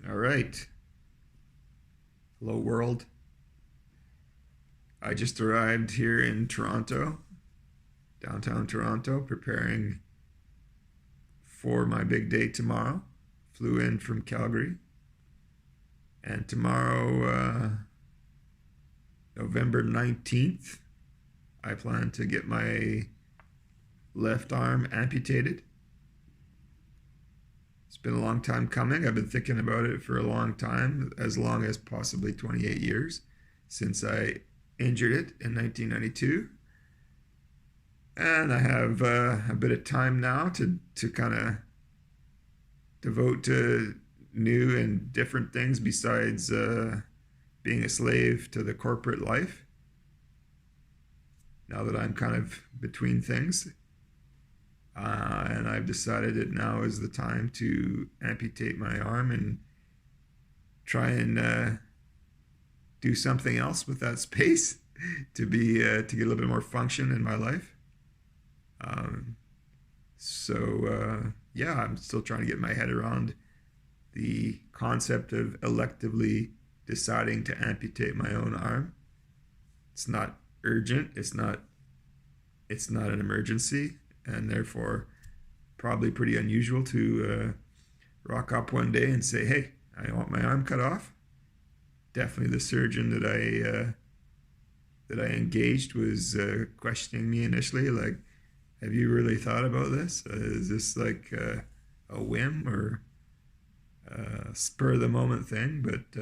All right. Hello, world. I just arrived here in Toronto, downtown Toronto, preparing for my big day tomorrow. Flew in from Calgary. And tomorrow, November 19th, I plan to get my left arm amputated. It's been a long time coming. I've been thinking about it for a long time, as long as possibly 28 years since I injured it in 1992. And I have a bit of time now to kind of devote to new and different things besides being a slave to the corporate life. Now that I'm kind of between things, and I've decided that now is the time to amputate my arm and try and do something else with that space to get a little bit more function in my life. Um, yeah, I'm still trying to get my head around the concept of electively deciding to amputate my own arm. It's not urgent. It's not an emergency, and therefore probably pretty unusual to rock up one day and say, "Hey, I want my arm cut off." Definitely, the surgeon that I engaged was questioning me initially, like, "Have you really thought about this? Is this like a whim or a spur of the moment thing?" But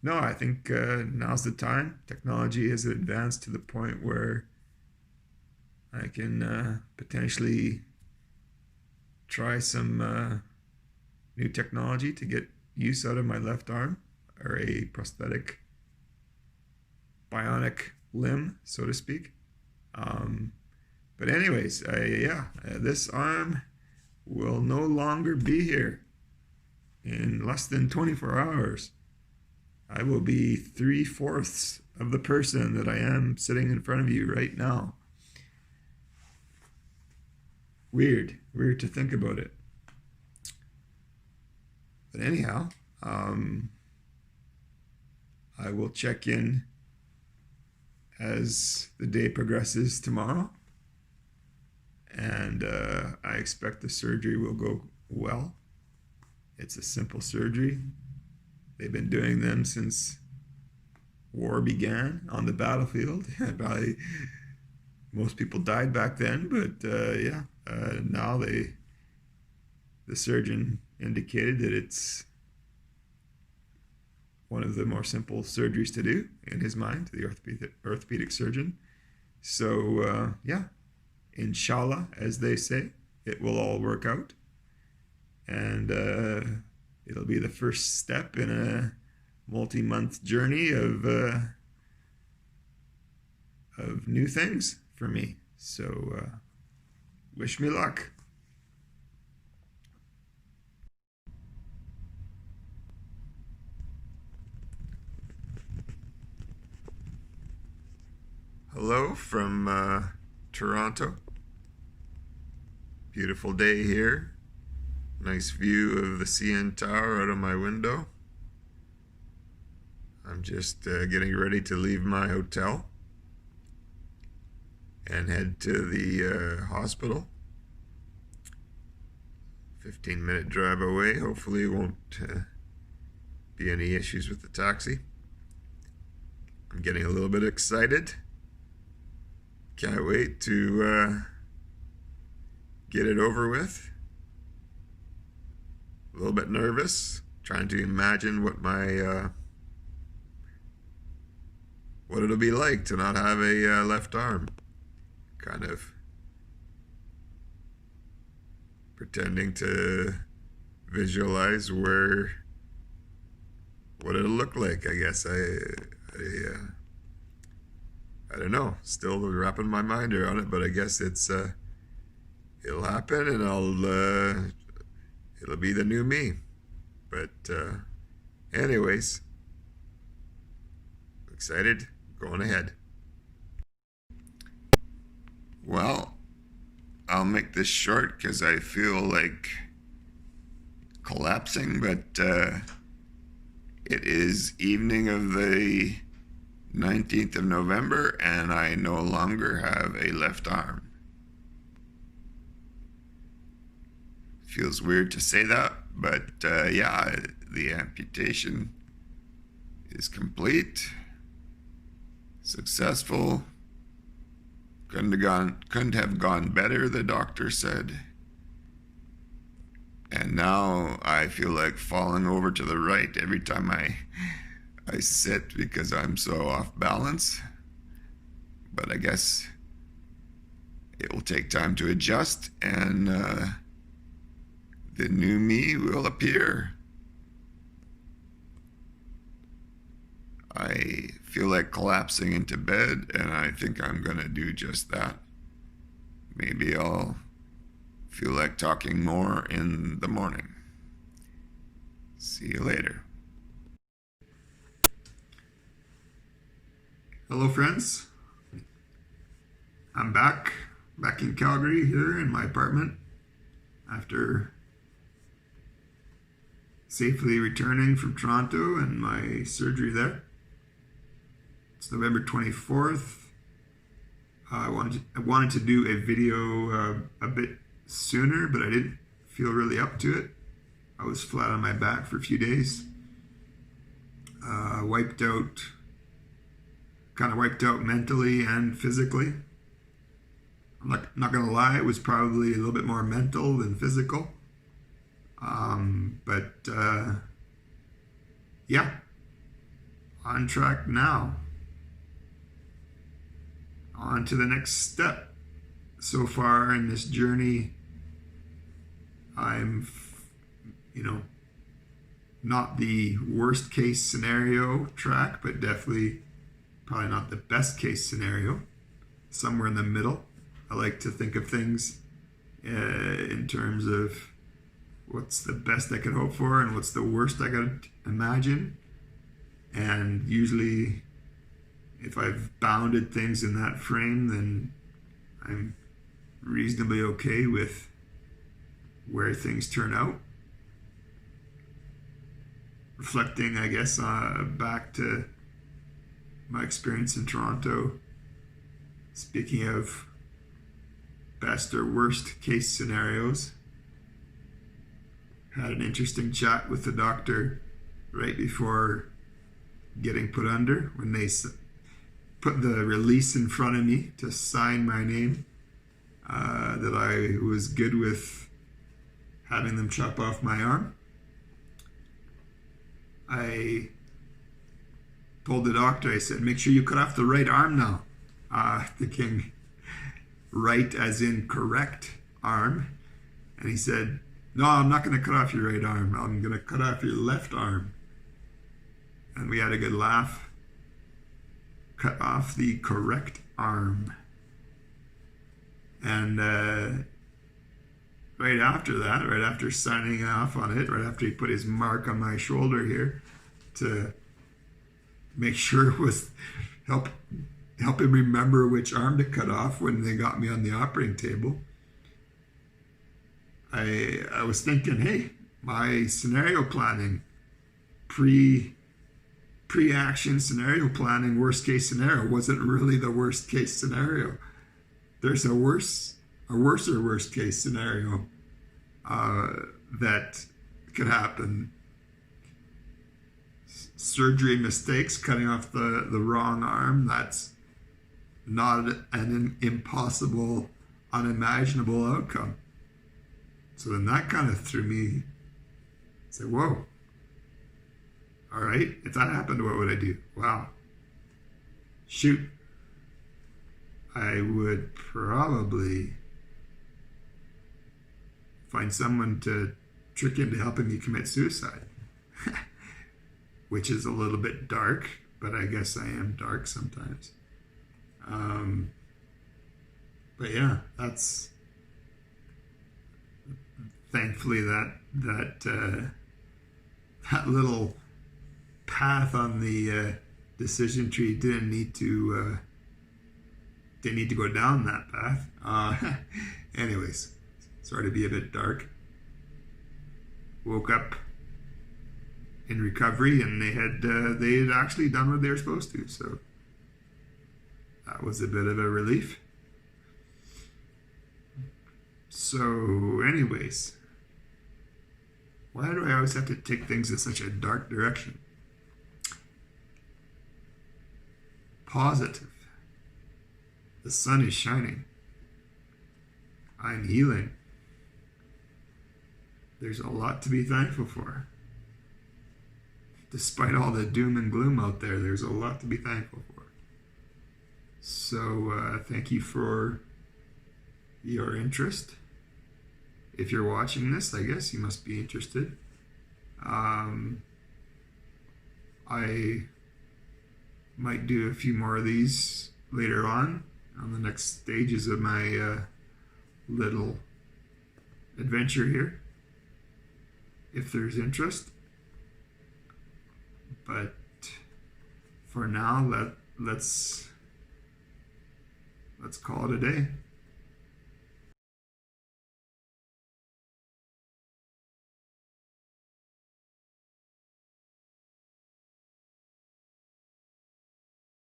no, I think now's the time. Technology has advanced to the point where I can potentially try some new technology to get use out of my left arm, or a prosthetic bionic limb, so to speak. But anyways, this arm will no longer be here in less than 24 hours. I will be 3/4 of the person that I am sitting in front of you right now. Weird to think about it. But anyhow, I will check in as the day progresses tomorrow, and I expect the surgery will go well. It's a simple surgery. They've been doing them since war began on the battlefield. Probably most people died back then, but now the surgeon indicated that it's one of the more simple surgeries to do in his mind, the orthopedic surgeon. So inshallah, as they say, it will all work out, and it'll be the first step in a multi-month journey of new things for me. So wish me luck. Hello from Toronto. Beautiful day here. Nice view of the CN Tower out of my window. I'm just getting ready to leave my hotel and head to the hospital. 15-minute drive away. Hopefully, won't be any issues with the taxi. I'm getting a little bit excited. Can't wait to get it over with. A little bit nervous, trying to imagine what it'll be like to not have a left arm. Kind of pretending to visualize what it'll look like. I guess I don't know. Still wrapping my mind around it, but I guess it'll happen, and it'll be the new me. But anyways, excited, going ahead. Well, I'll make this short because I feel like collapsing, but it is evening of the 19th of November, and I no longer have a left arm. Feels weird to say that, but yeah, the amputation is complete, successful. Couldn't have gone better, the doctor said. And now I feel like falling over to the right every time I sit because I'm so off balance. But I guess it will take time to adjust, and the new me will appear. I feel like collapsing into bed, and I think I'm gonna do just that. Maybe I'll feel like talking more in the morning. See you later. Hello, friends. I'm back in Calgary here in my apartment after safely returning from Toronto and my surgery there. It's November 24th. I wanted to do a video a bit sooner, but I didn't feel really up to it. I was flat on my back for a few days. Wiped out mentally and physically. I'm not gonna lie, it was probably a little bit more mental than physical. Yeah, on track now. On to the next step. So far in this journey, I'm, not the worst case scenario track, but definitely probably not the best case scenario. Somewhere in the middle. I like to think of things in terms of what's the best I could hope for and what's the worst I could imagine. And usually, if I've bounded things in that frame, then I'm reasonably okay with where things turn out. Reflecting, I guess, back to my experience in Toronto, speaking of best or worst case scenarios, had an interesting chat with the doctor right before getting put under, when they put the release in front of me to sign my name, that I was good with having them chop off my arm. I told the doctor, I said, make sure you cut off the right arm now. Thinking right as in correct arm. And he said, no, I'm not going to cut off your right arm. I'm going to cut off your left arm. And we had a good laugh. Cut off the correct arm. And right after that, right after signing off on it, right after he put his mark on my shoulder here to make sure it was help him remember which arm to cut off when they got me on the operating table, I was thinking, hey, my scenario planning, pre-action scenario planning, worst case scenario wasn't really the worst case scenario. There's a worser worst case scenario that could happen. Surgery mistakes, cutting off the wrong arm, that's not an impossible, unimaginable outcome. So then that kind of threw me, say, whoa, all right, if that happened, what would I do? Wow, shoot, I would probably find someone to trick into helping me commit suicide, which is a little bit dark, but I guess I am dark sometimes. But yeah, that's thankfully that little path on the decision tree didn't need to go down that path. Anyways, sorry to be a bit dark. woke up in recovery, and they had actually done what they were supposed to. So that was a bit of a relief. So, anyways, why do I always have to take things in such a dark direction? Positive. The sun is shining. I'm healing. There's a lot to be thankful for. Despite all the doom and gloom out there, there's a lot to be thankful for. So thank you for your interest. If you're watching this, I guess you must be interested. I might do a few more of these later on the next stages of my little adventure here, if there's interest. But for now, let's call it a day.